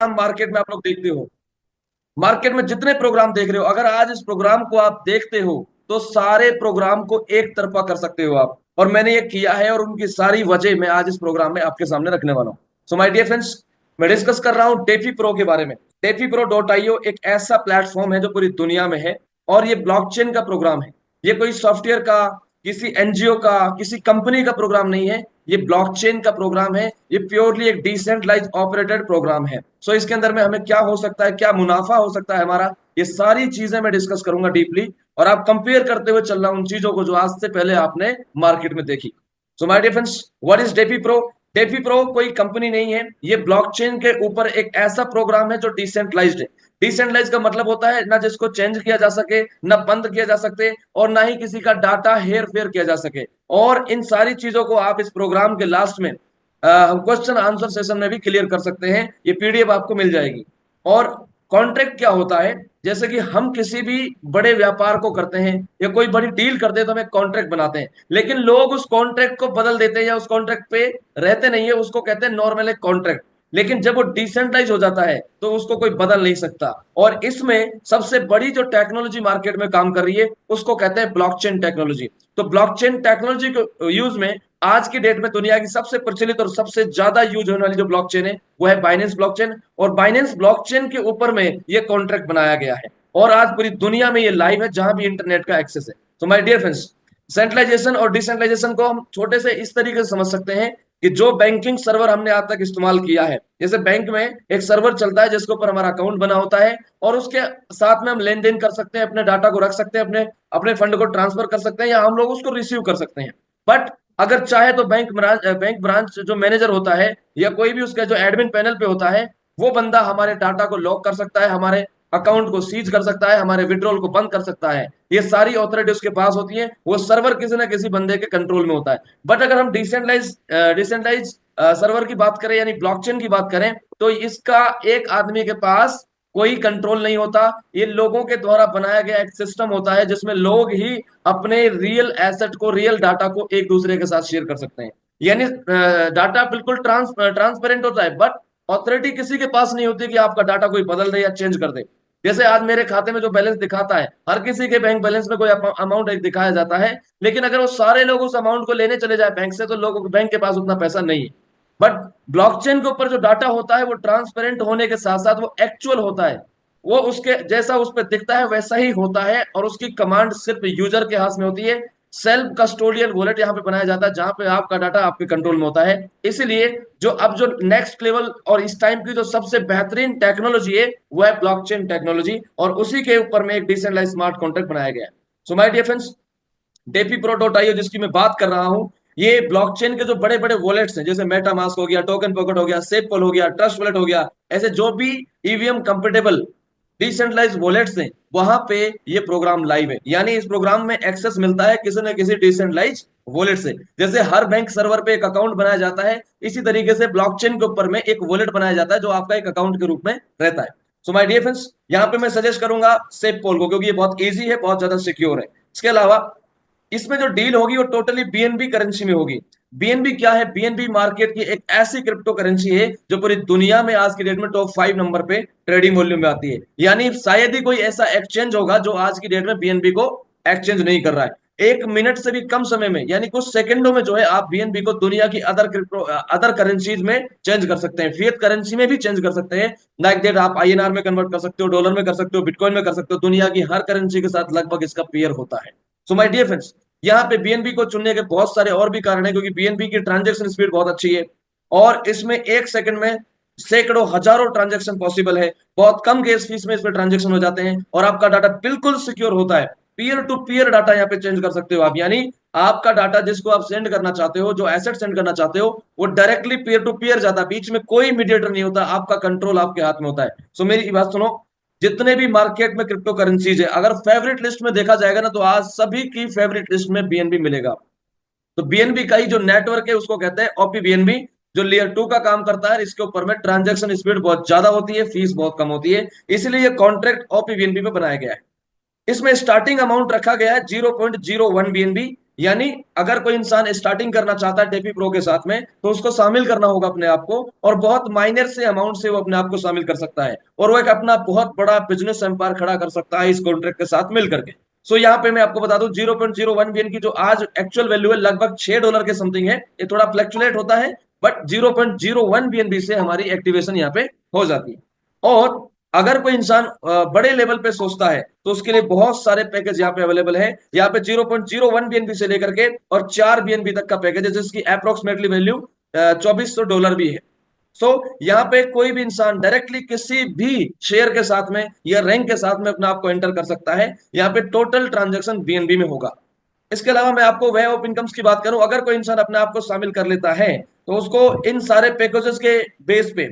Market में आप लोग देखते हो, मार्केट में जितने प्रोग्राम देख रहे हो, अगर आज इस प्रोग्राम को आप देखते हो तो सारे प्रोग्राम को एक तरफा कर सकते हो आप। और मैंने ये किया है और उनकी सारी वजह मैं आज इस प्रोग्राम में आपके सामने रखने वाला हूं। सो माय डियर फ्रेंड्स, मैं डिस्कस कर रहा हूं डेफी प्रो के बारे में। डेफी प्रो डॉट आईओ एक ऐसा प्लेटफॉर्म है जो पूरी दुनिया में है, और ये ब्लॉकचेन का प्रोग्राम है। ये कोई सॉफ्टवेयर का, किसी एनजीओ का, किसी कंपनी का प्रोग्राम नहीं है। ये ब्लॉकचेन का प्रोग्राम है। ये प्योरली एक डिसेंट्रलाइज ऑपरेटेड प्रोग्राम है। सो इसके अंदर में हमें क्या हो सकता है, क्या मुनाफा हो सकता है हमारा, ये सारी चीजें मैं डिस्कस करूंगा डीपली। और आप कंपेयर करते हुए चल रहा हूं उन चीजों को जो आज से पहले आपने मार्केट में देखी। So my dear friends, what is DeFi Pro? DeFi Pro कोई कंपनी नहीं है, ये ब्लॉकचेन के ऊपर एक ऐसा प्रोग्राम है जो डिसेंट्रलाइज्ड है। डिसेंट्रलाइज का मतलब होता है ना जिसको चेंज किया जा सके, ना बंद किया जा सकते, और ना ही किसी का डाटा हेर फेर किया जा सके। और इन सारी चीजों को आप इस प्रोग्राम के लास्ट में हम क्वेश्चन आंसर सेशन में भी क्लियर कर सकते हैं। ये पीडीएफ आपको मिल जाएगी। और कॉन्ट्रैक्ट क्या होता है, जैसे कि हम किसी भी बड़े व्यापार को करते हैं या कोई बड़ी डील करते हैं तो हम एक कॉन्ट्रैक्ट बनाते हैं, लेकिन लोग उस कॉन्ट्रैक्ट को बदल देते हैं या उस कॉन्ट्रैक्ट पे रहते नहीं है, उसको कहते हैं नॉर्मल एक कॉन्ट्रैक्ट। लेकिन जब वो डिसेंट्रलाइज हो जाता है तो उसको कोई बदल नहीं सकता। और इसमें सबसे बड़ी जो टेक्नोलॉजी मार्केट में काम कर रही है उसको कहते हैं ब्लॉकचेन टेक्नोलॉजी। तो ब्लॉकचेन टेक्नोलॉजी को यूज में आज की डेट में दुनिया की सबसे प्रचलित और सबसे ज्यादा यूज होने वाली जो ब्लॉकचेन है वो है बाइनेंस ब्लॉकचेन। और बाइनेंस ब्लॉकचेन के ऊपर में ये कॉन्ट्रैक्ट बनाया गया है, और आज पूरी दुनिया में ये लाइव है जहां भी इंटरनेट का एक्सेस है। तो माय डियर फ्रेंड्स, सेंट्रलाइजेशन और डिसेंट्रलाइजेशन को हम छोटे से इस तरीके से समझ सकते हैं कि जो बैंकिंग सर्वर हमने आज तक इस्तेमाल किया है, जैसे बैंक में एक सर्वर चलता है जिसके ऊपर हमारा अकाउंट बना होता है, और उसके साथ में हम लेन देन कर सकते हैं, अपने डाटा को रख सकते हैं, अपने अपने फंड को ट्रांसफर कर सकते हैं, या हम लोग उसको रिसीव कर सकते हैं। बट अगर चाहे तो बैंक ब्रांच जो मैनेजर होता है या कोई भी उसका जो एडमिन पैनल पे होता है, वो बंदा हमारे डाटा को लॉक कर सकता है, हमारे अकाउंट को सीज कर सकता है, हमारे विड्रॉल को बंद कर सकता है। ये सारी अथॉरिटी उसके पास होती है, वो सर्वर किसी ना किसी बंदे के कंट्रोल में होता है। बट अगर हम डिसेंट्रलाइज सर्वर की बात करें यानी ब्लॉकचेन की बात करें, तो इसका एक आदमी के पास कोई कंट्रोल नहीं होता। ये लोगों के द्वारा बनाया गया एक सिस्टम होता है जिसमें लोग ही अपने रियल एसेट को, रियल डाटा को एक दूसरे के साथ शेयर कर सकते हैं। यानी डाटा बिल्कुल ट्रांसपेरेंट होता है, बट ऑथोरिटी किसी के पास नहीं होती कि आपका डाटा कोई बदल दे या चेंज कर दे। जैसे आज मेरे खाते में जो बैलेंस दिखाता है, हर किसी के बैंक बैलेंस में कोई अमाउंट एक दिखाया जाता है, लेकिन अगर वो सारे लोग उस अमाउंट को लेने चले जाए बैंक से तो लोगों के बैंक के पास उतना पैसा नहीं है। बट ब्लॉकचेन के ऊपर जो डाटा होता है वो ट्रांसपेरेंट होने के साथ साथ वो एक्चुअल होता है। वो उसके जैसा उस पर दिखता है वैसा ही होता है, और उसकी कमांड सिर्फ यूजर के हाथ में होती है। सेल्फ कस्टोडियल वॉलेट यहाँ पे बनाया जाता है जहां पे आपका डाटा आपके कंट्रोल में होता है। इसलिए जो नेक्स्ट लेवल और इस टाइम की जो सबसे बेहतरीन टेक्नोलॉजी है वो है ब्लॉकचेन टेक्नोलॉजी, और उसी के ऊपर में एक डिसेंट्रलाइज्ड स्मार्ट कॉन्ट्रैक्ट बनाया गया है। So my dear friends, DeFi Pro dot IO जिसकी मैं बात कर रहा हूं, ये ब्लॉकचेन के जो बड़े बड़े वॉलेट्स हैं, जैसे मेटामास्क हो गया, टोकन पॉकेट हो गया, सेपल हो गया, ट्रस्ट वॉलेट हो गया, ऐसे जो भी ईवीएम कंपेटेबल डिसेंट्रलाइज वॉलेट्स हैं, वहां पे ये प्रोग्राम लाइव है। यानी इस प्रोग्राम में एक्सेस मिलता है किसी न किसी डिसेंट्रलाइज वॉलेट से। जैसे हर बैंक सर्वर पे एक अकाउंट बनाया जाता है, इसी तरीके से ब्लॉकचेन के ऊपर में एक वॉलेट बनाया जाता है जो आपका एक अकाउंट के रूप में रहता है। सो माय डियर फ्रेंड्स, यहाँ पे मैं सजेस्ट करूंगा सेप पोल को, क्योंकि ये बहुत ईजी है, बहुत ज्यादा सिक्योर है। इसके अलावा इसमें जो डील होगी वो टोटली बीएनबी करेंसी में होगी। बीएनबी क्या है? बीएनबी मार्केट की एक ऐसी क्रिप्टो करेंसी है जो पूरी दुनिया में आज की डेट में टॉप 5 नंबर पे ट्रेडिंग वॉल्यूम में आती है। यानी शायद ही कोई ऐसा एक्सचेंज होगा जो आज की डेट में बीएनबी को एक्सचेंज नहीं कर रहा है। 1 मिनट से भी कम समय में, यानी कुछ सेकंडों में जो है आप बीएनबी को दुनिया की अदर करेंसीज में चेंज कर सकते हैं, फिएट करेंसी में भी चेंज कर सकते हैं। लाइक दैट आप आईएनआर में कन्वर्ट कर सकते हो, डॉलर में कर सकते हो, बिटकॉइन में कर सकते हो। दुनिया की हर करेंसी के साथ लगभग इसका पेयर होता है। सो माय डियर फ्रेंड्स, यहाँ पे बीएनबी को चुनने के बहुत सारे और भी कारण है, क्योंकि बीएनबी की ट्रांजैक्शन स्पीड बहुत अच्छी है, और इसमें 1 सेकंड में सैकड़ों हजारों ट्रांजैक्शन पॉसिबल है। बहुत कम गैस फीस में इसमें ट्रांजैक्शन हो जाते हैं, और आपका डाटा बिल्कुल सिक्योर होता है। पीयर टू पीयर डाटा यहाँ पे चेंज कर सकते हो आप, यानी आपका डाटा जिसको आप सेंड करना चाहते हो, जो एसेट सेंड करना चाहते हो, वो डायरेक्टली पीयर टू पीयर जाता है, बीच में कोई मीडिएटर नहीं होता, आपका कंट्रोल आपके हाथ में होता है। सो मेरी बात सुनो, जितने भी मार्केट में क्रिप्टो करेंसीज है, अगर फेवरेट लिस्ट में देखा जाएगा ना, तो आज सभी की फेवरेट लिस्ट में बीएनबी मिलेगा। तो बीएनबी का ही जो नेटवर्क है उसको कहते हैं ओपी बीएनबी, जो लेयर 2 का काम करता है। इसके ऊपर में ट्रांजैक्शन स्पीड बहुत ज्यादा होती है, फीस बहुत कम होती है, इसलिए ये कॉन्ट्रैक्ट ओपी बीएनबी पे बनाया गया है। इसमें स्टार्टिंग अमाउंट रखा गया है 0.01 बीएनबी, यानी अगर कोई इंसान स्टार्टिंग करना चाहता है टेपी प्रो के साथ में, तो उसको शामिल करना होगा अपने आप को, और बहुत माइनर से अमाउंट से वो अपने आप को शामिल कर सकता है, और वो एक अपना बहुत बड़ा बिजनेस एम्पायर खड़ा कर सकता है इस कॉन्ट्रैक्ट के साथ मिल करके। सो यहाँ पे मैं आपको बता दूं, 0.01 बीएन की जो आज एक्चुअल वैल्यू है लगभग $6 के समथिंग है। ये थोड़ा फ्लक्चुएट होता है, बट 0.01 बीएनबी से हमारी एक्टिवेशन यहाँ पे हो जाती है। और अगर कोई इंसान बड़े लेवल पे सोचता है, तो उसके लिए बहुत सारे पैकेज यहाँ पे अवेलेबल है। यहाँ पे 0.01 बीएनबी से लेकर के और 4 बीएनबी तक का पैकेज है, जिसकी अप्रोक्सीमेटली वैल्यू $2400 भी है। सो यहाँ पे कोई भी इंसान डायरेक्टली किसी भी शेयर के साथ में या रैंक के साथ में अपने आप को एंटर कर सकता है। यहाँ पे टोटल ट्रांजेक्शन बीएनबी में होगा। इसके अलावा मैं आपको वे ऑफ इनकम्स की बात करूं, अगर कोई इंसान अपने आप को शामिल कर लेता है, तो उसको इन सारे पैकेजेस के बेस पे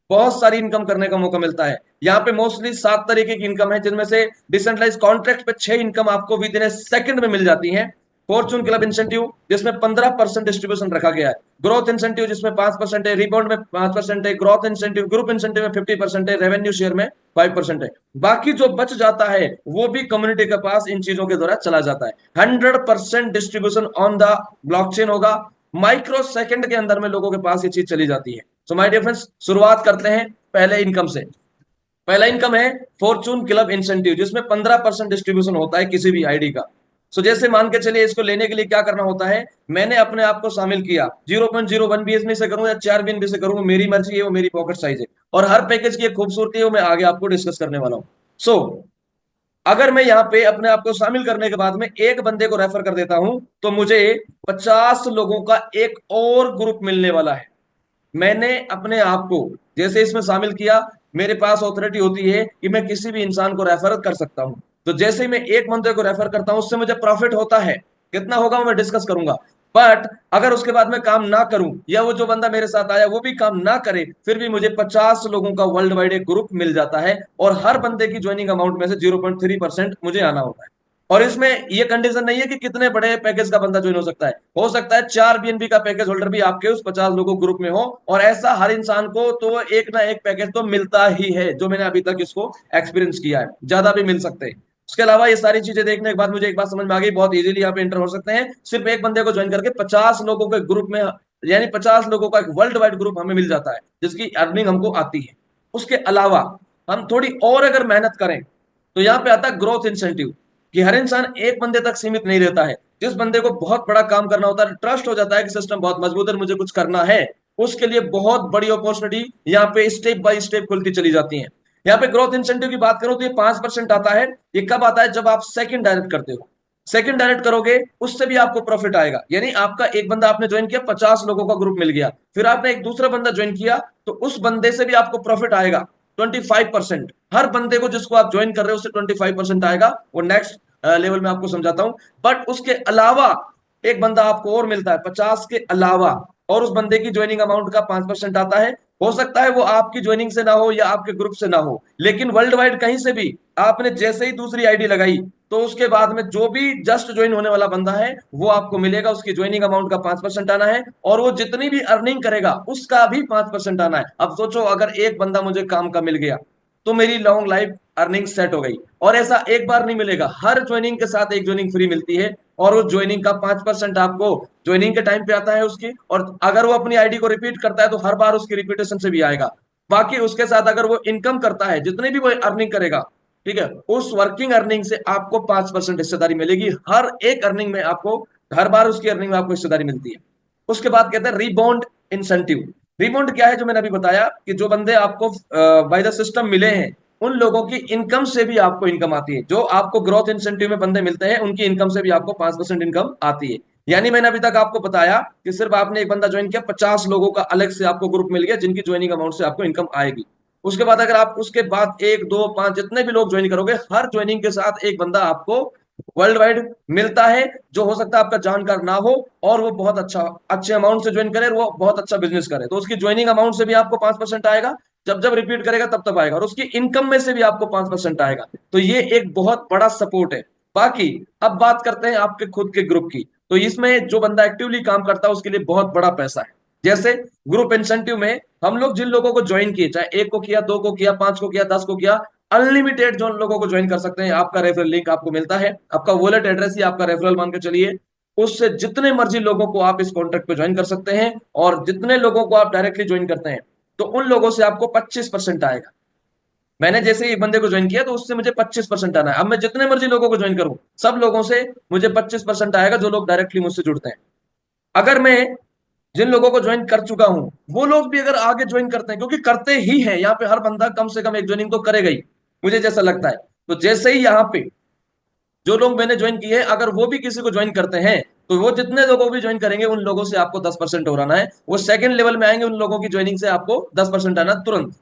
बहुत सारी इनकम करने का मौका मिलता है। यहाँ पे मोस्टली 7 तरीके की इनकम है, जिनमें से डिसेंट्रलाइज कॉन्ट्रैक्ट पे 6 इनकम आपको विद इन ए सेकंड में मिल जाती है। फॉर्चून क्लब इंसेंटिव जिसमें 15% डिस्ट्रीब्यूशन रखा गया है, ग्रोथ इंसेंटिव जिसमें 5% है, रिबाउंड में 5% है, ग्रोथ इंसेंटिव ग्रुप इंसेंटिव में 50% है, रेवेन्यू शेयर में 5% है। बाकी जो बच जाता है वो भी कम्युनिटी के पास इन चीजों के द्वारा चला जाता है। 100% डिस्ट्रीब्यूशन ऑन द ब्लॉकचेन होगा। माइक्रो सेकंड के अंदर में लोगों के पास ये चीज चली जाती है। सो माय डियर फ्रेंड्स, शुरुआत करते हैं पहले इनकम से। पहला इनकम है फॉर्चून क्लब इंसेंटिव, जिसमें 15% डिस्ट्रीब्यूशन होता है किसी भी आईडी का। सो जैसे मान के चलिए, इसको लेने के लिए क्या करना होता है, मैंने अपने आप को शामिल किया, 0.01 बीएसबी से करूं या 4 बीएनबी से करूं, मेरी मर्जी है, वो मेरी पॉकेट साइज है। और हर पैकेज की एक खूबसूरती है, वो मैं आगे आपको डिस्कस करने वाला हूं। सो अगर मैं यहाँ पे अपने आप को शामिल करने के बाद में एक बंदे को रेफर कर देता हूं, तो मुझे 50 लोगों का एक और ग्रुप मिलने वाला है। मैंने अपने आप को जैसे इसमें शामिल किया, मेरे पास ऑथोरिटी होती है कि मैं किसी भी इंसान को रेफर कर सकता हूं। तो जैसे ही मैं एक बंदे को रेफर करता हूं, उससे मुझे प्रॉफिट होता है। कितना होगा वो मैं डिस्कस करूंगा। बट अगर उसके बाद में काम ना करूं, या वो जो बंदा मेरे साथ आया वो भी काम ना करे, फिर भी मुझे 50 लोगों का वर्ल्ड वाइड एक ग्रुप मिल जाता है, और हर बंदे की ज्वाइनिंग अमाउंट में से 0.3% मुझे आना होता है। और इसमें ये कंडीशन नहीं है कि कितने बड़े पैकेज का बंदा ज्वाइन हो सकता है 4 बीएनबी का पैकेज होल्डर भी आपके उस 50 लोगों ग्रुप में हो। और ऐसा हर इंसान को तो एक ना एक पैकेज तो मिलता ही है, जो मैंने अभी तक इसको एक्सपीरियंस किया है, ज्यादा भी मिल सकते हैं। उसके अलावा ये सारी चीजें देखने के बाद मुझे एक बात समझ में आ गई, बहुत इजीली यहाँ पे एंटर हो सकते हैं सिर्फ एक बंदे को ज्वाइन करके 50 लोगों के ग्रुप में। यानी 50 लोगों का एक वर्ल्ड वाइड ग्रुप हमें मिल जाता है, जिसकी अर्निंग हमको आती है। उसके अलावा हम थोड़ी और अगर मेहनत करें, तो यहाँ पे आता है ग्रोथ इंसेंटिव, कि हर इंसान एक बंदे तक सीमित नहीं रहता है। जिस बंदे को बहुत बड़ा काम करना होता है, ट्रस्ट हो जाता है कि सिस्टम बहुत मजबूत है, मुझे कुछ करना है, उसके लिए बहुत बड़ी अपॉर्चुनिटी यहाँ पे स्टेप बाय स्टेप खुलती चली जाती है। यहाँ पे ग्रोथ इंसेंटिव की बात करूं, तो ये 5% आता है। ये कब आता है, जब आप सेकंड डायरेक्ट करते हो। सेकंड डायरेक्ट करोगे, उससे भी आपको प्रॉफिट आएगा। यानी आपका एक बंदा आपने ज्वाइन किया, 50 लोगों का ग्रुप मिल गया, फिर आपने एक दूसरा बंदा ज्वाइन किया, तो उस बंदे से भी आपको प्रॉफिट आएगा 25%। हर बंदे को जिसको आप ज्वाइन कर रहे हो उससे 25% आएगा। वो नेक्स्ट लेवल में आपको समझाता हूं। बट उसके अलावा एक बंदा आपको और मिलता है 50 के अलावा, और उस बंदे की ज्वाइनिंग अमाउंट का 5% आता है। हो सकता है वो आपकी ज्वाइनिंग से ना हो या आपके ग्रुप से ना हो, लेकिन वर्ल्ड वाइड कहीं से भी आपने जैसे ही दूसरी आईडी लगाई, तो उसके बाद में जो भी जस्ट ज्वाइन होने वाला बंदा है वो आपको मिलेगा, उसकी ज्वाइनिंग अमाउंट का 5% आना है, और वो जितनी भी अर्निंग करेगा उसका भी 5% आना है। अब सोचो, अगर एक बंदा मुझे काम का मिल गया, तो मेरी लॉन्ग लाइफ अर्निंग सेट हो गई। और ऐसा एक बार नहीं मिलेगा, हर ज्वाइनिंग के साथ एक ज्वाइनिंग फ्री मिलती है, और उस ज्वाइनिंग का 5% आपको ज्वाइनिंग के टाइम पे आता है उसकी। और अगर वो अपनी आईडी को रिपीट करता है, तो हर बार उसकी रिपीटेशन से भी आएगा। बाकी उसके साथ अगर वो इनकम करता है, जितनी भी वो अर्निंग करेगा, ठीक है, उस वर्किंग अर्निंग से आपको 5% हिस्सेदारी मिलेगी। हर एक अर्निंग में आपको, हर बार उसकी अर्निंग में आपको हिस्सेदारी मिलती है। उसके बाद कहते हैं रिबॉन्ड इंसेंटिव। रिबॉन्ड क्या है, जो मैंने अभी बताया कि जो बंदे आपको बाय द सिस्टम मिले हैं, उन लोगों की इनकम से भी आपको इनकम आती है। जो आपको ग्रोथ इंसेंटिव में बंदे मिलते हैं, उनकी इनकम से भी आपको 5% इनकम आती है। यानी मैंने अभी तक आपको बताया कि सिर्फ आपने एक बंदा ज्वाइन किया, 50 लोगों का अलग से आपको ग्रुप मिल गया, जिनकी ज्वाइनिंग अमाउंट से आपको इनकम आएगी। उसके बाद अगर आप उसके बाद एक दो पांच जितने भी लोग ज्वाइन करोगे, हर ज्वाइनिंग के साथ एक बंदा आपको वर्ल्ड वाइड मिलता है, जो हो सकता है आपका जानकार ना हो, और वो बहुत अच्छा अच्छे अमाउंट से ज्वाइन करे, और वो बहुत अच्छा बिजनेस करे, तो उसकी ज्वाइनिंग अमाउंट से भी आपको 5% आएगा। जब जब रिपीट करेगा तब तब आएगा, और उसकी इनकम में से भी आपको 5% आएगा। तो ये एक बहुत बड़ा सपोर्ट है। बाकी अब बात करते हैं आपके खुद के ग्रुप की। तो इसमें जो बंदा एक्टिवली काम करता है, उसके लिए बहुत बड़ा पैसा है। जैसे ग्रुप इंसेंटिव में हम लोग जिन लोगों को ज्वाइन किए, चाहे एक को किया, दो को किया, पांच को किया, 10 को किया, अनलिमिटेड जो लोगों को ज्वाइन कर सकते हैं। आपका रेफरल लिंक आपको मिलता है, आपका वॉलेट एड्रेस ही आपका रेफरल मान के चलिए। उससे जितने मर्जी लोगों को आप इस कॉन्ट्रैक्ट पे ज्वाइन कर सकते हैं, और जितने लोगों को आप डायरेक्टली ज्वाइन करते हैं तो उन लोगों से आपको 25% आएगा। मैंने जैसे ही बंदे को ज्वाइन किया तो उससे मुझे 25% आना है। अब मैं जितने मर्जी लोगों को ज्वाइन करूं, सब लोगों से मुझे 25% आएगा, जो लोग डायरेक्टली मुझसे जुड़ते हैं। अगर मैं जिन लोगों को ज्वाइन कर चुका हूं, वो लोग भी अगर आगे ज्वाइन करते हैं, क्योंकि करते ही हैं, यहाँ पे हर बंदा कम से कम एक ज्वाइनिंग तो करेगा ही, मुझे जैसा लगता है। तो जैसे ही यहाँ पे जो लोग मैंने ज्वाइन किए हैं, अगर वो भी किसी को ज्वाइन करते हैं, तो वो जितने लोगों को भी ज्वाइन करेंगे उन लोगों से आपको 10% और आना है। वो सेकंड लेवल में आएंगे, उन लोगों की ज्वाइनिंग से आपको 10% आना तुरंत।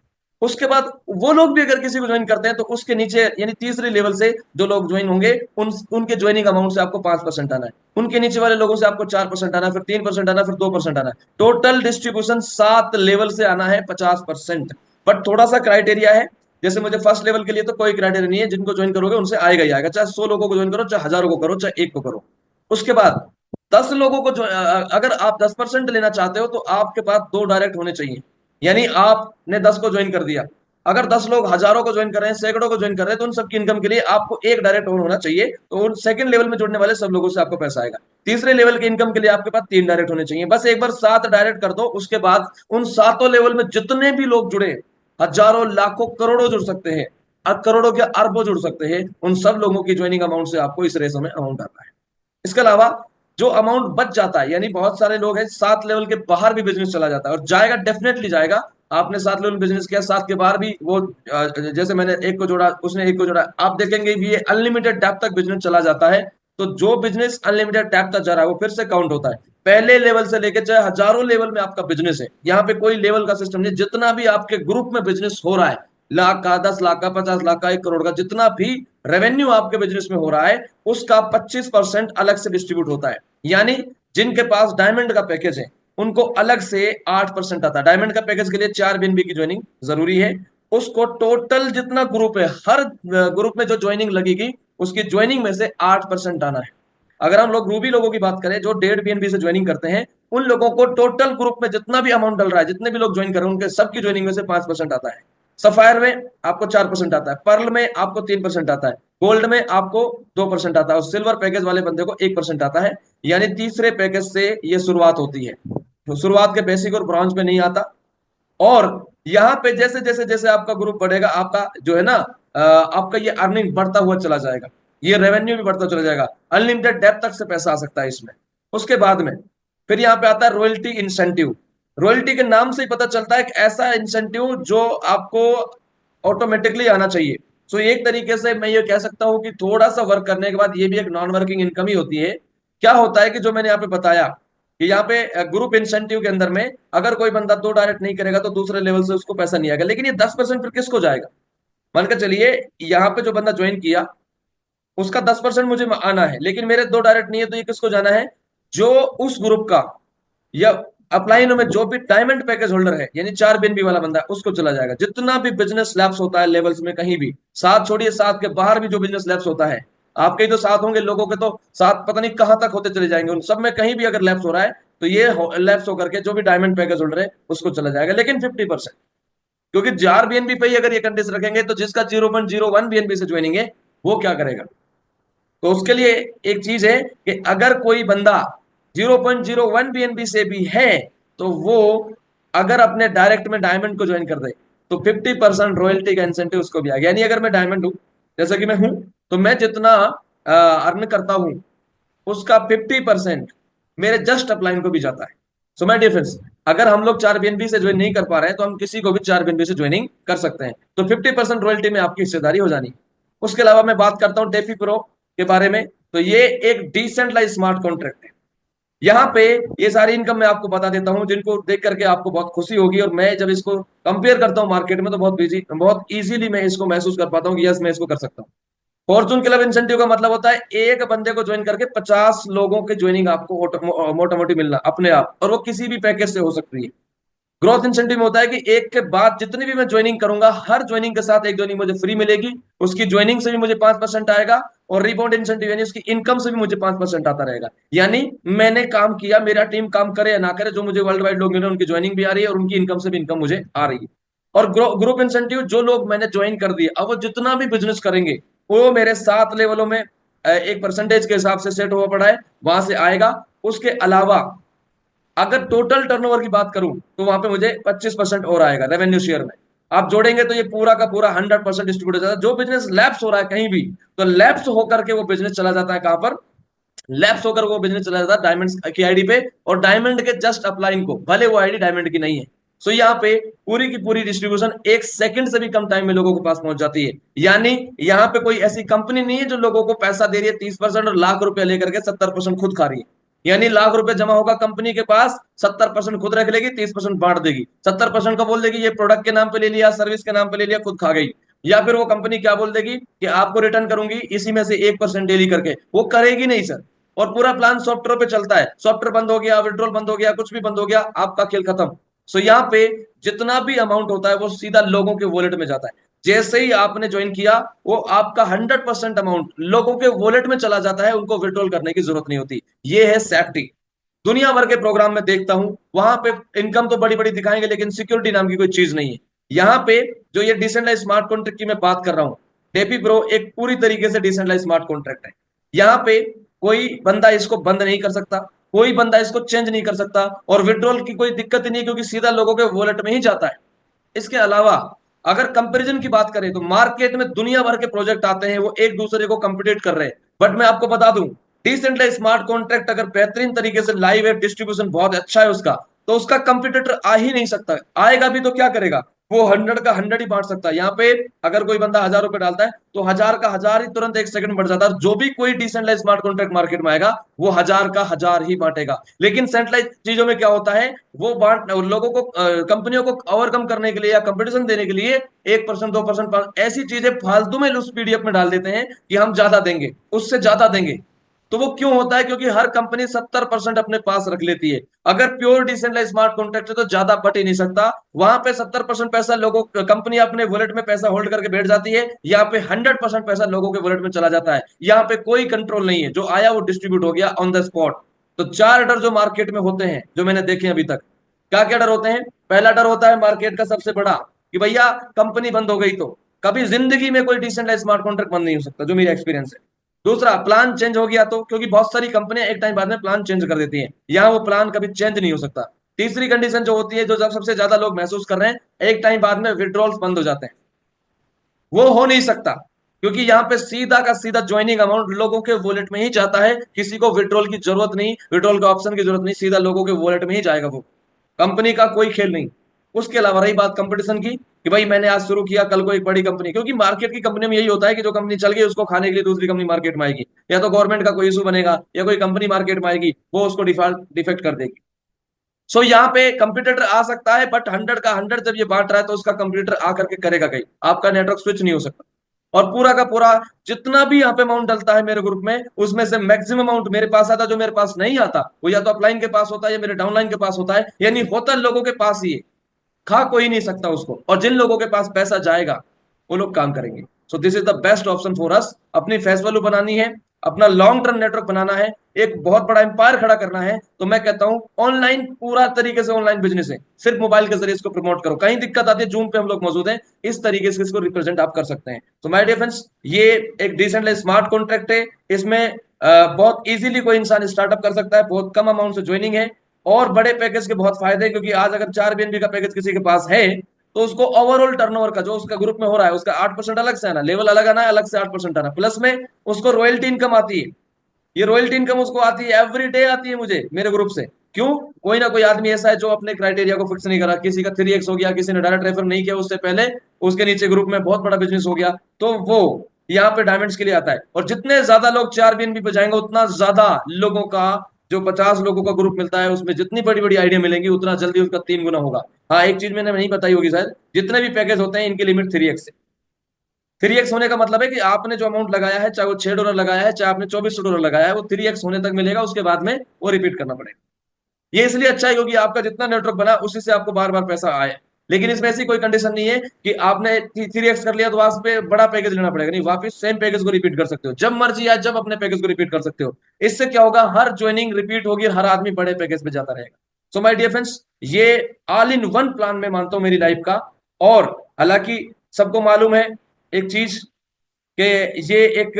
उसके बाद वो लोग भी अगर किसी को ज्वाइन करते हैं, तो उसके नीचे यानी तीसरे लेवल से जो लोग ज्वाइन होंगे, उनके ज्वाइनिंग अमाउंट से आपको 5% आना है। उनके नीचे वाले लोगों से आपको 4% आना है, फिर 3% आना है, फिर 2% आना है। टोटल डिस्ट्रीब्यूशन 7 लेवल से आना है 50%। बट थोड़ा सा क्राइटेरिया है। जैसे मुझे फर्स्ट लेवल के लिए तो कोई क्राइटेरिया नहीं है, जिनको ज्वाइन करोगे उनसे आएगा ही आएगा, चाहे 100 लोगों को ज्वाइन करो, चाहे हजारों को करो, चाहे एक को करो। उसके बाद 10 लोगों को अगर आप 10% लेना चाहते हो, तो आपके पास 2 डायरेक्ट होने चाहिए। यानी आपने 10 को ज्वाइन कर दिया, अगर 10 लोग हजारों को ज्वाइन कर रहे हैं, सैकड़ों को ज्वाइन कर रहे हैं, तो उन सबकी इनकम के लिए आपको एक डायरेक्ट और होना चाहिए। तो उन सेकंड लेवल में जुड़ने वाले सब लोगों से आपको पैसा आएगा। तीसरे लेवल की इनकम के लिए आपके पास 3 डायरेक्ट होने चाहिए। बस एक बार 7 डायरेक्ट कर दो, उसके बाद उन 7 लेवल में जितने भी लोग जुड़े, हजारों लाखों करोड़ों जुड़ सकते हैं, करोड़ों के अरबों जुड़ सकते हैं, उन सब लोगों की ज्वाइनिंग अमाउंट से आपको इस रेशो में अमाउंट आता है। इसके अलावा जो अमाउंट बच जाता है, यानी बहुत सारे लोग हैं 7 लेवल के बाहर भी बिजनेस चला जाता है, और जाएगा, डेफिनेटली जाएगा। आपने 7 लेवल बिजनेस किया, 7 के बाहर भी वो जैसे मैंने एक को जोड़ा, उसने एक को जोड़ा, आप देखेंगे भी ये अनलिमिटेड डेप्थ तक बिजनेस चला जाता है। तो जो बिजनेस अनलिमिटेड डेप्थ तक जा रहा है वो फिर से काउंट होता है। पहले लेवल से लेकर चाहे हजारों लेवल में आपका बिजनेस है, यहाँ पे कोई लेवल का सिस्टम नहीं। जितना भी आपके ग्रुप में बिजनेस हो रहा है, लाख का, 10 लाख का, 50 लाख का, 1 करोड़ का, जितना भी रेवेन्यू आपके बिजनेस में हो रहा है, उसका 25% अलग से डिस्ट्रीब्यूट होता है। यानी जिनके पास डायमंड का पैकेज है, उनको अलग से 8% आता है। डायमंड का पैकेज के लिए 4 BNB की ज्वाइनिंग जरूरी है। उसको टोटल जितना ग्रुप है, हर ग्रुप में जो ज्वाइनिंग लगेगी, उसकी ज्वाइनिंग में से 8% आना है। अगर हम लोग रूबी लोगों की बात करें जो 1.5 BNB से ज्वाइनिंग करते हैं, उन लोगों को टोटल ग्रुप में जितना भी अमाउंट डल रहा है, जितने भी लोग ज्वाइन कर रहे हैं, उनके सबकी ज्वाइनिंग में से 5% आता है। सफायर में आपको 4% आता है, पर्ल में आपको 3% आता है, गोल्ड में आपको 2% आता है, और सिल्वर पैकेज वाले बंदे को 1% आता है। यानी तीसरे पैकेज से ये शुरुआत होती है। तो शुरुआत के बेसिक और ब्रॉन्ज पे नहीं आता। और यहाँ पे जैसे जैसे जैसे आपका ग्रुप बढ़ेगा, आपका जो है ना, आपका ये अर्निंग बढ़ता हुआ चला जाएगा, ये रेवेन्यू भी बढ़ता चला जाएगा। अनलिमिटेड डेप्थ तक से पैसा आ सकता है इसमें। उसके बाद में फिर यहाँ पे आता है रॉयल्टी इंसेंटिव। रॉयल्टी के नाम से ही पता चलता है, एक ऐसा इंसेंटिव जो आपको ऑटोमेटिकली आना चाहिए। सो एक तरीके से मैं ये कह सकता हूँ कि थोड़ा सा वर्क करने के बाद ये भी एक नॉन वर्किंग इनकम ही होती है। क्या होता है कि जो मैंने यहाँ पे बताया कि यहाँ पे ग्रुप इंसेंटिव के अंदर में अगर कोई बंदा 2 डायरेक्ट नहीं करेगा, तो दूसरे लेवल से उसको पैसा नहीं आएगा। लेकिन ये 10% फिर किसको जाएगा? मान के चलिए यहाँ पे जो बंदा ज्वाइन किया, उसका 10% मुझे आना है, लेकिन मेरे 2 डायरेक्ट नहीं है, तो ये किसको जाना है? जो उस ग्रुप का या अपलाइन में जो भी डायमंड पैकेज होल्डर है, यानी 4 BNB वाला बंदा है, उसको चला जाएगा। जितना भी बिजनेस लैप्स होता है लेवल्स में, कहीं भी, साथ छोड़िए, साथ के बाहर भी जो बिजनेस लैप्स होता है, आपके ही तो साथ होंगे, लोगों के तो साथ पता नहीं कहां तक होते चले जाएंगे, उन सब में कहीं भी अगर लैप्स हो रहा है, तो ये लैप्स होकर के जो भी डायमंड पैकेज होल्डर है उसको चला जाएगा। लेकिन 50%, क्योंकि 4 BNB पे ही अगर ये कंडीशन रखेंगे, तो जिसका 0.01 BNB से ज्वाइनिंग है, वो क्या करेगा? तो उसके लिए एक चीज है कि अगर कोई बंदा 0.01 BNB से भी है, तो वो अगर अपने डायरेक्ट में डायमंड को ज्वाइन कर दे, तो 50% रॉयल्टी का इंसेंटिव उसको भी आ गया। यानी अगर मैं डायमंड हूं, जैसा कि मैं हूं, तो मैं जितना अर्न करता हूं, उसका 50% मेरे जस्ट अपलाइन को भी जाता है। सो माय डियर फ्रेंड्स, अगर हम लोग 4 BNB से ज्वाइन नहीं कर पा रहे हैं, तो हम किसी को भी 4 BNB से ज्वाइनिंग कर सकते हैं। तो 50% रॉयल्टी में आपकी हिस्सेदारी हो जानी है। उसके अलावा मैं बात करता हूं डेफी प्रो के बारे में। तो ये एक डिसेंट्रलाइज स्मार्ट कॉन्ट्रैक्ट है। यहाँ पे ये सारी इनकम मैं आपको बता देता हूँ, जिनको देख करके आपको बहुत खुशी होगी। और मैं जब इसको कंपेयर करता हूँ मार्केट में, तो बहुत इजीली मैं इसको महसूस कर पाता हूँ कि यस, मैं इसको कर सकता हूँ। फॉर्चून क्लब इंसेंटिव का मतलब होता है एक बंदे को ज्वाइन करके 50 लोगों के ज्वाइनिंग आपको मोटा मोटी मिलना अपने आप, और वो किसी भी पैकेज से हो सकती है। ग्रोथ इंसेंटिव में होता है कि एक के बाद जितनी भी मैं ज्वाइनिंग करूंगा, हर ज्वाइनिंग के साथ एक ज्वाइनिंग मुझे फ्री मिलेगी, उसकी ज्वाइनिंग से भी मुझे 5% आएगा, और रिबाउंड इंसेंटिव यानी उसकी इनकम से भी मुझे 5% आता रहेगा। यानी मैंने काम किया, मेरा टीम काम करे या ना करे, जो मुझे वर्ल्ड वाइड लोग मिले, उनकी ज्वाइनिंग भी आ रही है, और उनकी इनकम से भी इनकम मुझे आ रही है। और ग्रुप इंसेंटिव, जो लोग मैंने ज्वाइन कर दिए, अब वो जितना भी बिजनेस करेंगे, वो मेरे 7 लेवलों में एक परसेंटेज के हिसाब से सेट हुआ पड़ा है, वहां से आएगा। उसके अलावा अगर टोटल टर्नओवर की बात करूं तो वहां पे मुझे 25% और आएगा रेवेन्यू शेयर में। आप जोड़ेंगे तो ये पूरा का पूरा 100% डिस्ट्रीब्यूट हो जाता है। जो बिजनेस लैप्स हो रहा है कहीं भी, तो लैप्स होकर के वो बिजनेस चला जाता है कहां पर, लैप्स होकर वो बिजनेस चला जाता है डायमंड की आईडी पे, और डायमंड के जस्ट अपलाइन को, भले वो आईडी डायमंड की नहीं है। सो यहाँ पे पूरी की पूरी डिस्ट्रीब्यूशन 1 सेकंड से भी कम टाइम में लोगों के पास पहुंच जाती है। यानी यहाँ पे कोई ऐसी कंपनी नहीं है जो लोगों को पैसा दे रही है 30% और लाख रुपए लेकर के 70% खुद खा रही है। यानी लाख रुपए जमा होगा कंपनी के पास, 70% खुद रख लेगी, 30% बांट देगी। 70% का बोल देगी ये प्रोडक्ट के नाम पे ले लिया, सर्विस के नाम पे ले लिया, खुद खा गई। या फिर वो कंपनी क्या बोल देगी कि आपको रिटर्न करूंगी इसी में से 1% डेली करके, वो करेगी नहीं सर। और पूरा प्लान सॉफ्टवेयर पे चलता है, सॉफ्टवेयर बंद हो गया, विड्रॉल बंद हो गया, कुछ भी बंद हो गया, आपका खेल खत्म। सो यहाँ पे जितना भी अमाउंट होता है वो सीधा लोगों के वॉलेट में जाता है। जैसे ही आपने ज्वाइन किया, वो आपका 100% अमाउंट लोगों के वॉलेट में चला जाता है, उनको विड्रॉल करने की जरूरत नहीं होती। ये है सेफ्टी। दुनिया भर के प्रोग्राम में देखता हूं, वहां पे इनकम तो बड़ी बड़ी दिखाएंगे लेकिन सिक्योरिटी नाम की कोई चीज नहीं है। यहाँ पे जो ये डिसेंट्रलाइज स्मार्ट कॉन्ट्रैक्ट की मैं बात कर रहा हूँ, डेपी प्रो एक पूरी तरीके से डिसेंट्रलाइज स्मार्ट कॉन्ट्रैक्ट है। यहाँ पे कोई बंदा इसको बंद नहीं कर सकता, कोई बंदा इसको चेंज नहीं कर सकता, और विड्रॉल की कोई दिक्कत ही नहीं, क्योंकि सीधा लोगों के वॉलेट में ही जाता है। इसके अलावा अगर कंपैरिजन की बात करें तो मार्केट में दुनिया भर के प्रोजेक्ट आते हैं, वो एक दूसरे को कंपीट कर रहे हैं। बट मैं आपको बता दूं, डिसेंट्रलाइज स्मार्ट कॉन्ट्रैक्ट अगर बेहतरीन तरीके से लाइव है, डिस्ट्रीब्यूशन बहुत अच्छा है उसका, तो उसका कंपटीटर आ ही नहीं सकता। आएगा भी तो क्या करेगा, वो 100 का 100 ही बांट सकता है। यहाँ पे अगर कोई बंदा 1000 रुपए डालता है तो 1000 का 1000 ही तुरंत 1 सेकंड बढ़ जाता है। जो भी कोई डिसेंट्रलाइज स्मार्ट कॉन्ट्रैक्ट मार्केट में आएगा, वो 1000 का 1000 ही बांटेगा। लेकिन सेंट्रलाइज चीजों में क्या होता है, वो बांट लोगों को, कंपनियों को ओवरकम करने के लिए या कंपटीशन देने के लिए 1%, 2%, ऐसी चीजें फालतू में उस पीडीएफ में डाल देते हैं कि हम ज्यादा देंगे, उससे ज्यादा देंगे। तो वो क्यों होता है, क्योंकि हर कंपनी 70% अपने पास रख लेती है। अगर प्योर डिसेंट्रलाइज स्मार्ट कॉन्ट्रैक्ट है तो ज्यादा बट ही नहीं सकता। वहां पे 70% पैसा लोगों, कंपनी अपने वॉलेट में पैसा होल्ड करके बैठ जाती है, यहाँ पे 100% पैसा लोगों के वॉलेट में चला जाता है। यहाँ पे कोई कंट्रोल नहीं है, जो आया वो डिस्ट्रीब्यूट हो गया ऑन द स्पॉट। तो 4 डर जो मार्केट में होते हैं, जो मैंने देखे अभी तक, क्या क्या डर होते हैं। पहला डर होता है मार्केट का सबसे बड़ा, कि भैया कंपनी बंद हो गई तो, कभी जिंदगी में कोई डिसेंट्रलाइज स्मार्ट कॉन्ट्रैक्ट बंद नहीं हो सकता, जो मेरा एक्सपीरियंस है। दूसरा, प्लान चेंज हो गया तो, क्योंकि बहुत सारी कंपनियां एक टाइम बाद में प्लान चेंज कर देती हैं, यहाँ वो प्लान कभी चेंज नहीं हो सकता। तीसरी कंडीशन जो होती है, जो जब सबसे ज्यादा लोग महसूस कर रहे हैं, एक टाइम बाद में विड्रॉल्स बंद हो जाते हैं, वो हो नहीं सकता। क्योंकि यहाँ पे सीधा का सीधा ज्वाइनिंग अमाउंट लोगों के वॉलेट में ही जाता है, किसी को विड्रॉल की जरूरत नहीं, विड्रॉल के ऑप्शन की जरूरत नहीं, सीधा लोगों के वॉलेट में ही जाएगा वो, कंपनी का कोई खेल नहीं। उसके अलावा रही बात कंपटीशन की, कि भाई मैंने आज शुरू किया, कल को एक बड़ी कंपनी, क्योंकि मार्केट की कंपनी में यही होता है कि जो कंपनी चल गई उसको खाने के लिए दूसरी कंपनी मार्केट में आएगी, या तो गवर्नमेंट का कोई इशू बनेगा, या कोई कंपनी मार्केट में आएगी, वो उसको डिफॉल्ट डिफेक्ट कर देगी। सो यहाँ पे कंप्यूटर आ सकता है, बट 100 का 100 जब ये बांट रहा है तो उसका कंप्यूटर आकर के करेगा कहीं, आपका नेटवर्क स्विच नहीं हो सकता। और पूरा का पूरा जितना भी यहाँ पे अमाउंट डलता है मेरे ग्रुप में, उसमें से मैक्सिमम अमाउंट मेरे पास आता है। जो मेरे पास नहीं आता वो या तो अपलाइन के पास होता है या मेरे डाउनलाइन के पास होता है, यानी होता लोगों के पास ही है, खा कोई नहीं सकता उसको। और जिन लोगों के पास पैसा जाएगा वो लोग काम करेंगे। सो this is the best option for us. अपनी फेस वैल्यू बनानी है, अपना लॉन्ग टर्म नेटवर्क बनाना है, एक बहुत बड़ा एम्पायर खड़ा करना है, तो मैं कहता हूं ऑनलाइन, पूरा तरीके से ऑनलाइन बिजनेस है, सिर्फ मोबाइल के जरिए इसको प्रमोट करो। कहीं दिक्कत आती है, जूम पे हम लोग मौजूद हैं, इस तरीके से इसको रिप्रेजेंट आप कर सकते हैं। तो माय डियर फ्रेंड्स, ये एक डिसेंटली स्मार्ट कॉन्ट्रैक्ट है। इसमें बहुत इजीली कोई इंसान स्टार्टअप कर सकता है, बहुत कम अमाउंट से ज्वाइनिंग है, और बड़े पैकेज के बहुत फायदे हैं। क्योंकि आज अगर 4 BNB का पैकेज किसी के पास है, तो उसको ओवरऑल टर्नओवर का जो उसका ग्रुप में हो रहा है, उसका 8% अलग से आना, लेवल अलग आना है, अलग से 8% आना, प्लस में उसको रॉयल्टी इनकम आती है। ये रॉयल्टी इनकम उसको आती है, एवरी डे आती है मुझे मेरे ग्रुप से। क्यों? कोई ना कोई आदमी ऐसा है जो अपने क्राइटेरिया को फिक्स नहीं करा, किसी का 3x हो गया, किसी ने डायरेक्ट रेफर नहीं किया उससे पहले, उसके नीचे ग्रुप में बहुत बड़ा बिजनेस हो गया, तो वो यहाँ पे डायमंड्स के लिए आता है। और जितने ज्यादा लोग 4 BNB पे जाएंगे, उतना ज्यादा लोगों का, जो 50 लोगों का ग्रुप मिलता है उसमें जितनी बड़ी बड़ी आइडिया मिलेंगी, उतना जल्दी उसका 3 गुना होगा। हाँ, एक चीज मैंने नहीं बताई होगी शायद, जितने भी पैकेज होते हैं इनकी लिमिट 3x है। 3x होने का मतलब है कि आपने जो अमाउंट लगाया है, चाहे वो $6 लगाया है, चाहे आपने $2400 लगाया है, वो 3x होने तक मिलेगा, उसके बाद में वो रिपीट करना पड़ेगा। ये इसलिए अच्छा है क्योंकि आपका जितना नेटवर्क बना उसी से आपको बार बार पैसा आए। लेकिन इसमें ऐसी कोई कंडीशन नहीं है कि आपने 3x कर लिया तो वहां पे बड़ा पैकेज लेना पड़ेगा, नहीं, वापस सेम पैकेज को रिपीट कर सकते हो जब मर्जी या जब अपने पैकेज को रिपीट कर सकते हो। इससे क्या होगा, हर ज्वाइनिंग रिपीट होगी, हर आदमी बड़े पैकेज पे जाता रहेगा। सो माय डियर फ्रेंड्स, ये ऑल इन वन प्लान में मानता हूं मेरी लाइफ का। और हालांकि सबको मालूम है एक चीज, कि ये एक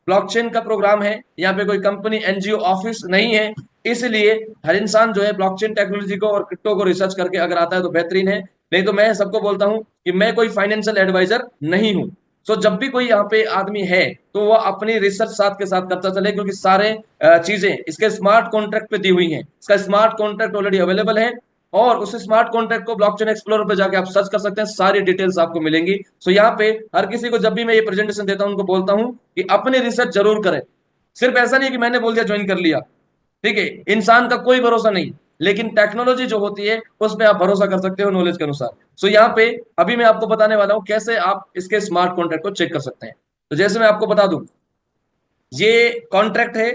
ब्लॉकचेन का प्रोग्राम है, यहाँ पे कोई कंपनी एनजीओ ऑफिस नहीं है, इसलिए हर इंसान जो है ब्लॉकचेन टेक्नोलॉजी को और क्रिप्टो को रिसर्च करके अगर आता है तो बेहतरीन है। नहीं तो मैं सबको बोलता हूं कि मैं कोई फाइनेंशियल एडवाइजर नहीं हूं। सो जब भी कोई यहाँ पे आदमी है तो वह अपनी रिसर्च साथ के साथ करता चले, क्योंकि सारे चीजें इसके स्मार्ट कॉन्ट्रैक्ट पे दी हुई हैं, इसका स्मार्ट कॉन्ट्रैक्ट ऑलरेडी अवेलेबल है, और उस स्मार्ट कॉन्ट्रैक्ट को ब्लॉकचेन एक्सप्लोरर पे जाके आप सर्च कर सकते हैं, सारी डिटेल्स आपको मिलेंगी। सो यहाँ पे हर किसी को जब भी मैं ये प्रेजेंटेशन देता हूं उनको बोलता हूं कि अपनी रिसर्च जरूर करें। सिर्फ ऐसा नहीं कि मैंने बोल दिया ज्वाइन कर लिया, ठीक है, इंसान का कोई भरोसा नहीं, लेकिन टेक्नोलॉजी जो होती है उस पर आप भरोसा कर सकते हो नॉलेज के अनुसार। सो यहाँ पे अभी मैं आपको बताने वाला हूं कैसे आप इसके स्मार्ट कॉन्ट्रैक्ट को चेक कर सकते हैं। तो जैसे मैं आपको बता दूं, ये कॉन्ट्रैक्ट है,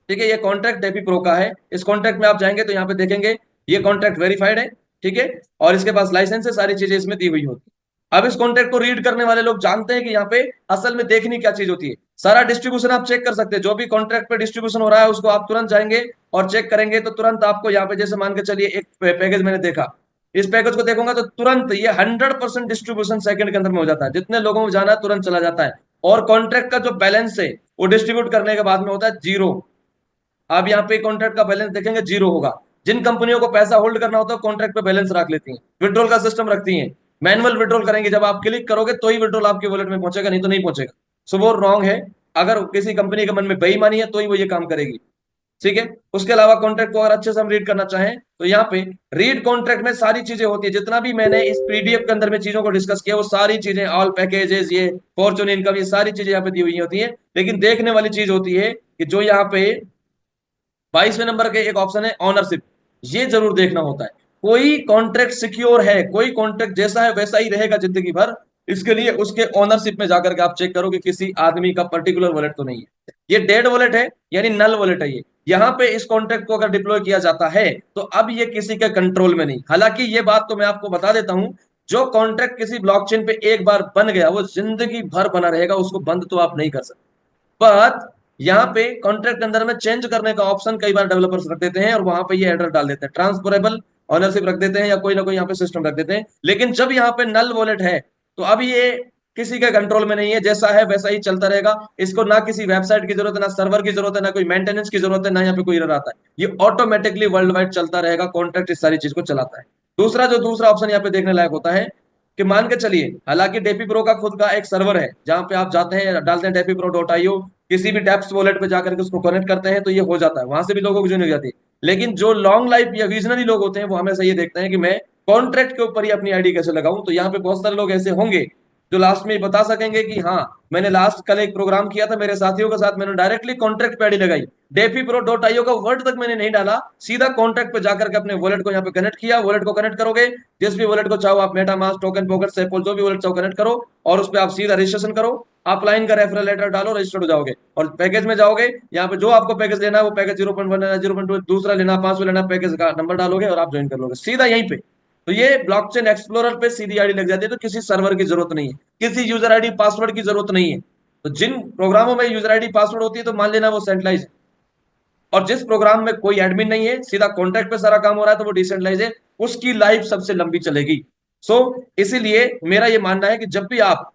ठीक है, ये कॉन्ट्रैक्ट डेफी प्रो का है। इस कॉन्ट्रैक्ट में आप जाएंगे तो यहाँ पे देखेंगे ये कॉन्ट्रैक्ट वेरीफाइड है, ठीक है, और इसके पास लाइसेंस है, सारी चीजें इसमें दी हुई होती है। अब इस कॉन्ट्रैक्ट को रीड करने वाले लोग जानते हैं कि यहाँ पे असल में देखनी क्या चीज होती है। सारा डिस्ट्रीब्यूशन आप चेक कर सकते हैं, जो भी कॉन्ट्रैक्ट पे डिस्ट्रीब्यूशन हो रहा है उसको आप तुरंत जाएंगे और चेक करेंगे, तो तुरंत आपको यहाँ पे जैसे मान के चलिए एक पैकेज मैंने देखा, इस पैकेज को देखूंगा तो तुरंत ये 100% डिस्ट्रीब्यूशन सेकंड के अंदर में हो जाता है, जितने लोगों को जाना है तुरंत चला जाता है। और कॉन्ट्रैक्ट का जो बैलेंस है वो डिस्ट्रीब्यूट करने के बाद में होता है जीरो। आप यहाँ पे कॉन्ट्रैक्ट का बैलेंस देखेंगे जीरो होगा। जिन कंपनियों को पैसा होल्ड करना होता है कॉन्ट्रैक्ट पे बैलेंस रख लेती हैं, विड्रॉल का सिस्टम रखती हैं, मैनुअल विड्रॉल करेंगे, जब आप क्लिक करोगे तो ही विड्रॉल आपके वॉलेट में पहुंचेगा, नहीं तो नहीं पहुंचेगा। सो वो रॉन्ग है। अगर किसी कंपनी के मन में बेईमानी है तो ही वो ये काम करेगी, ठीक है। उसके अलावा कॉन्ट्रैक्ट को अगर अच्छे से हम रीड करना चाहें तो यहाँ पे रीड कॉन्ट्रैक्ट में सारी चीजें होती है, जितना भी मैंने इस पीडीएफ के अंदर में चीजों को डिस्कस किया वो सारी चीजें, ऑल पैकेजेस, ये फॉर्चून इनकम, ये सारी चीजें यहाँ पे दी हुई होती है। लेकिन देखने वाली चीज होती है कि जो यहाँ पे 22वें नंबर के एक ऑप्शन है ऑनरशिप, ये जरूर देखना होता है। कोई कॉन्ट्रैक्ट सिक्योर है, कोई कॉन्ट्रैक्ट जैसा है वैसा ही रहेगा जिंदगी भर, इसके लिए उसके ओनरशिप में जाकर के आप चेक करो कि किसी आदमी का पर्टिकुलर वॉलेट तो नहीं है। ये डेड वॉलेट है, यानी नल वॉलेट है ये। यहाँ पे इस कॉन्ट्रैक्ट को अगर डिप्लॉय किया जाता है तो अब ये किसी के कंट्रोल में नहीं। हालांकि ये बात तो मैं आपको बता देता हूं, जो कॉन्ट्रैक्ट किसी ब्लॉकचेन पे एक बार बन गया वो जिंदगी भर बना रहेगा, उसको बंद तो आप नहीं कर सकते। पर यहाँ पे कॉन्ट्रैक्ट के अंदर में चेंज करने का ऑप्शन कई बार डेवलपर्स रख देते हैं, और वहां पे ये एड्रेस डाल देते हैं, ट्रांसफरेबल ऑनरशिप रख देते हैं, या कोई ना कोई यहाँ पे सिस्टम रख देते हैं। लेकिन जब यहाँ पे नल वॉलेट है तो अब ये किसी के कंट्रोल में नहीं है, जैसा है वैसा ही चलता रहेगा। इसको ना किसी वेबसाइट की जरूरत है, ना सर्वर की जरूरत है, ना कोई मेंटेनेंस की जरूरत है, ना यहाँ पे कोई एरर आता है, ये ऑटोमेटिकली वर्ल्ड वाइड चलता रहेगा। कॉन्ट्रैक्ट इस सारी चीज को चलाता है। दूसरा ऑप्शन यहाँ पे देखने लायक होता है कि मान के चलिए, हालांकि डेफी प्रो का खुद का एक सर्वर है जहां पे आप जाते हैं, डालते हैं DefiPro.io, किसी भी डेप्स वॉलेट पे जाकर के उसको कनेक्ट करते हैं तो ये हो जाता है, वहां से भी लोगों की ज्वाइन हो जाती है। लेकिन जो लॉन्ग लाइफ या विजनरी लोग होते हैं वो हमेशा ये देखते हैं कि मैं कॉन्ट्रैक्ट के ऊपर ही अपनी आईडी कैसे लगाऊं। तो यहाँ पे बहुत सारे लोग ऐसे होंगे जो लास्ट में ये बता सकेंगे कि हाँ, मैंने लास्ट कल एक प्रोग्राम किया था मेरे साथियों के साथ, मैंने डायरेक्टली कॉन्ट्रैक्ट पे आईडी लगाई, DefiPro.io का वर्ड तक मैंने नहीं डाला, सीधा कॉन्ट्रैक्ट पे जाकर के अपने वॉलेट को यहाँ पे कनेक्ट किया। वॉलेट को कनेक्ट करोगे, जिस भी वॉलेट को चाहो आप, मेटामास्क, टोकन पॉकेट, सेपोल, जो भी वॉलेट चाहो कनेक्ट करो, और उस पर आप सीधा रजिस्ट्रेशन करो, अपलाइन का रेफरल लेटर डालो, रजिस्टर्ड हो जाओगे। और पैकेज में जाओगे, यहाँ पे जो आपको पैकेज लेना है वो पैकेज 0.1 लेना, 0.2 दूसरा लेना, 5 लेना, पैकेज का नंबर डालोगे और आप ज्वाइन कर लोगे सीधा यहीं पे। तो ये ब्लॉकचेन एक्सप्लोरर पे सीधी आईडी लग जाती है, तो किसी सर्वर की जरूरत नहीं है, किसी यूजर आईडी पासवर्ड की जरूरत नहीं है। तो जिन प्रोग्रामों में यूजर आईडी पासवर्ड होती है तो मान लेना वो सेंट्रलाइज है, और जिस प्रोग्राम में कोई एडमिन नहीं है, सीधा कॉन्ट्रैक्ट पे सारा काम हो रहा है, तो वो डिसेंट्रलाइज है, उसकी लाइफ सबसे लंबी चलेगी। सो इसीलिए मेरा ये मानना है कि जब भी आप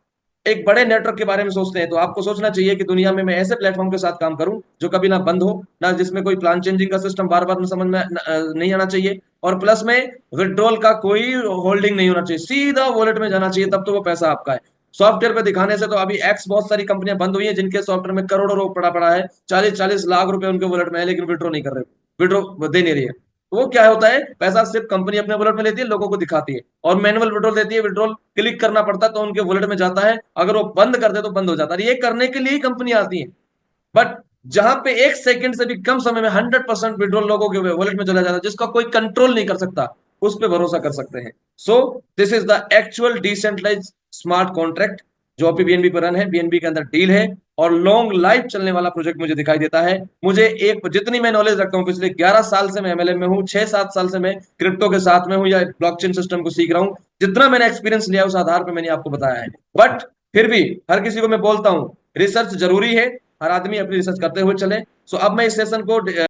एक बड़े नेटवर्क के बारे में सोचते हैं तो आपको सोचना चाहिए कि दुनिया में मैं ऐसे प्लेटफॉर्म के साथ काम करूं जो कभी ना बंद हो, ना जिसमें कोई प्लान चेंजिंग का सिस्टम बार बार समझ में नहीं आना चाहिए, और प्लस में विड्रॉल का कोई होल्डिंग नहीं होना चाहिए, सीधा वॉलेट में जाना चाहिए, तब तो वो पैसा आपका है। सॉफ्टवेयर पे दिखाने से तो अभी एक्स बहुत सारी कंपनियां बंद हुई हैं जिनके सॉफ्टवेयर में करोड़ों रुपए पड़ा पड़ा है, 40-40 लाख रुपए उनके वॉलेट में है, लेकिन विड्रॉ नहीं कर रहे, विड्रॉ दे नहीं रही है। तो वो क्या होता है, पैसा सिर्फ कंपनी अपने वॉलेट में लेती है, लोगों को दिखाती है, और मैनुअल विड्रॉल देती है, विड्रॉल क्लिक करना पड़ता है तो उनके वॉलेट में जाता है, अगर वो बंद कर दे तो बंद हो जाता है। ये करने के लिए ही कंपनी आती है। बट जहां पे एक सेकंड से भी कम समय में 100% विड्रॉल लोगों के वॉलेट में चला जाता है, जिसका कोई कंट्रोल नहीं कर सकता, उस पर भरोसा कर सकते हैं। So this is the actual decentralize smart contract जो अभी बीएनबी पर रन है, बीएनबी के अंदर डील है, और लॉन्ग लाइफ चलने वाला प्रोजेक्ट मुझे दिखाई देता है। मुझे एक, जितनी मैं नॉलेज रखता हूँ, पिछले 11 साल से मैं एमएलएम में हूँ, 6-7 साल से मैं क्रिप्टो के साथ में हूँ या ब्लॉकचेन सिस्टम को सीख रहा हूँ, जितना मैंने एक्सपीरियंस लिया उस आधार पर मैंने आपको बताया है। बट फिर भी हर किसी को मैं बोलता हूँ रिसर्च जरूरी है, हर आदमी अपनी रिसर्च करते हुए चले। सो अब मैं इस सेशन को